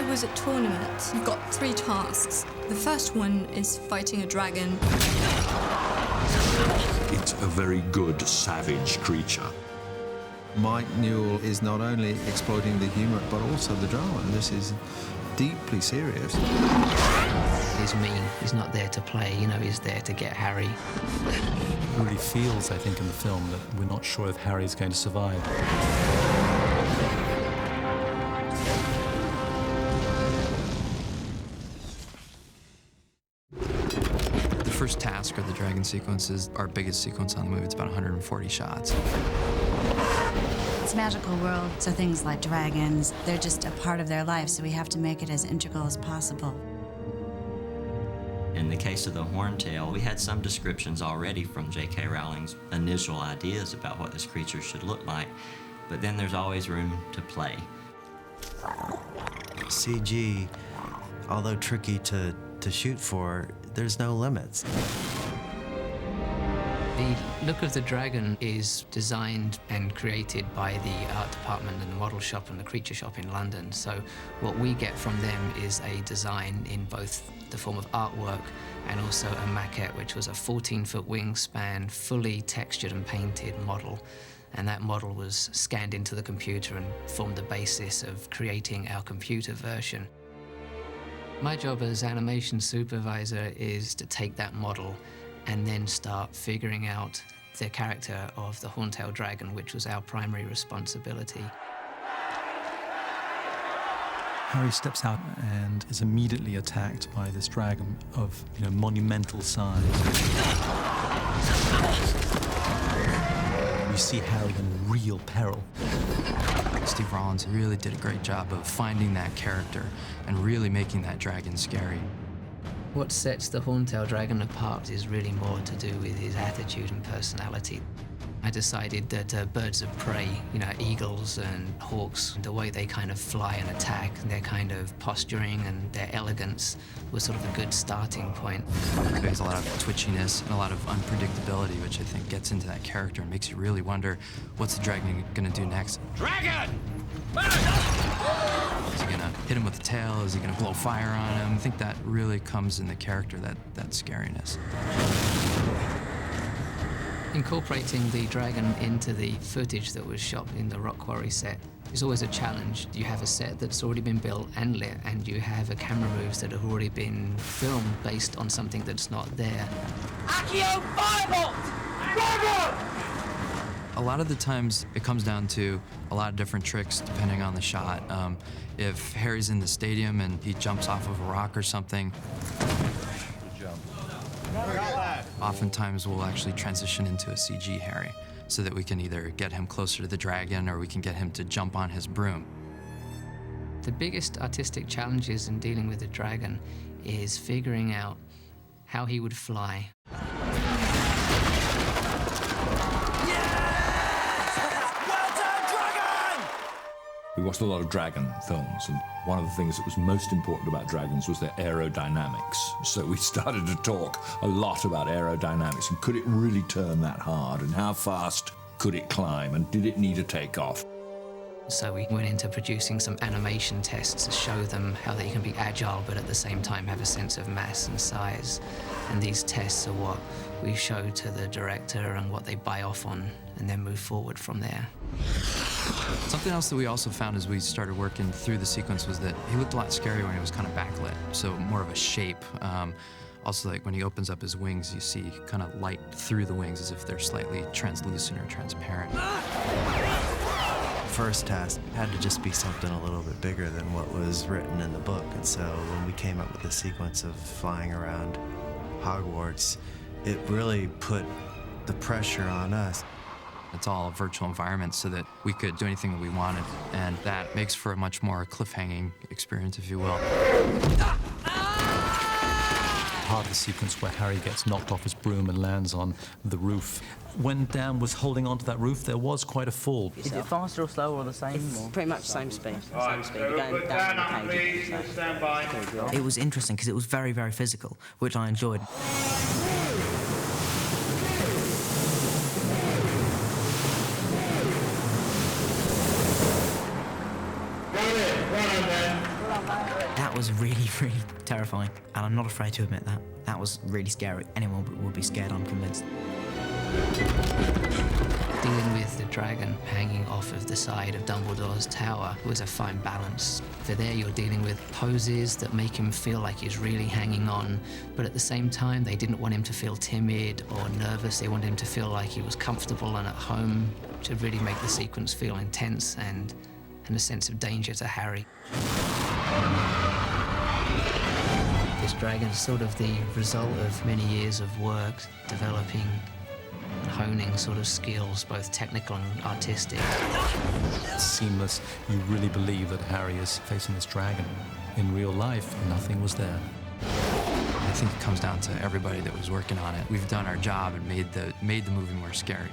I was at tournament, you've got 3 tasks. The first one is fighting a dragon. It's a very good, savage creature. Mike Newell is not only exploiting the humour, but also the drama, and this is deeply serious. He's mean. He's not there to play, you know, he's there to get Harry. It really feels, I think, in the film that we're not sure if Harry's going to survive. The first task, or the dragon sequence, is our biggest sequence on the movie. It's about 140 shots. It's a magical world, so things like dragons, they're just a part of their life, so we have to make it as integral as possible. In the case of the horntail, we had some descriptions already from J.K. Rowling's initial ideas about what this creature should look like, but then there's always room to play. CG, although tricky to shoot for, there's no limits. The look of the dragon is designed and created by the art department and the model shop and the creature shop in London. So what we get from them is a design in both the form of artwork and also a maquette, which was a 14-foot wingspan, fully textured and painted model. And that model was scanned into the computer and formed the basis of creating our computer version. My job as animation supervisor is to take that model and then start figuring out the character of the horntail dragon, which was our primary responsibility. Harry steps out and is immediately attacked by this dragon of, monumental size. We see Harry in real peril. Steve Rollins really did a great job of finding that character and really making that dragon scary. What sets the horntail dragon apart is really more to do with his attitude and personality. I decided that birds of prey, eagles and hawks, the way they kind of fly and attack, their kind of posturing and their elegance was sort of a good starting point. There's a lot of twitchiness and a lot of unpredictability, which I think gets into that character and makes you really wonder, what's the dragon gonna do next? Dragon! Is he gonna hit him with the tail? Is he gonna blow fire on him? I think that really comes in the character, that scariness. Incorporating the dragon into the footage that was shot in the Rock Quarry set is always a challenge. You have a set that's already been built and lit, and you have a camera moves that have already been filmed based on something that's not there. Accio Firebolt! Dragon! A lot of the times, it comes down to a lot of different tricks depending on the shot. If Harry's in the stadium and he jumps off of a rock or something, oftentimes we'll actually transition into a CG Harry so that we can either get him closer to the dragon or we can get him to jump on his broom. The biggest artistic challenges in dealing with the dragon is figuring out how he would fly. We watched a lot of dragon films, and one of the things that was most important about dragons was their aerodynamics. So we started to talk a lot about aerodynamics, and could it really turn that hard, and how fast could it climb, and did it need to take off? So we went into producing some animation tests to show them how they can be agile, but at the same time have a sense of mass and size. And these tests are what we show to the director and what they buy off on, and then move forward from there. Something else that we also found as we started working through the sequence was that he looked a lot scarier when he was kind of backlit, so more of a shape. Also, like when he opens up his wings, you see kind of light through the wings as if they're slightly translucent or transparent. First task had to just be something a little bit bigger than what was written in the book, and so when we came up with the sequence of flying around Hogwarts, it really put the pressure on us. It's all a virtual environment so that we could do anything that we wanted, and that makes for a much more cliffhanging experience, if you will. Part of the sequence where Harry gets knocked off his broom and lands on the roof. When Dan was holding onto that roof, there was quite a fall. Is it faster or slower or the same? It's pretty much the same speed. Same speed. You're going down the cage. Stand by. It was interesting because it was very, very physical, which I enjoyed. was really, really terrifying, and I'm not afraid to admit that. That was really scary. Anyone would be scared, I'm convinced. Dealing with the dragon hanging off of the side of Dumbledore's tower was a fine balance. For there you're dealing with poses that make him feel like he's really hanging on, but at the same time they didn't want him to feel timid or nervous. They wanted him to feel like he was comfortable and at home, to really make the sequence feel intense and a sense of danger to Harry. This dragon's sort of the result of many years of work, developing and honing sort of skills, both technical and artistic. It's seamless. You really believe that Harry is facing this dragon. In real life, nothing was there. I think it comes down to everybody that was working on it. We've done our job and made the movie more scary.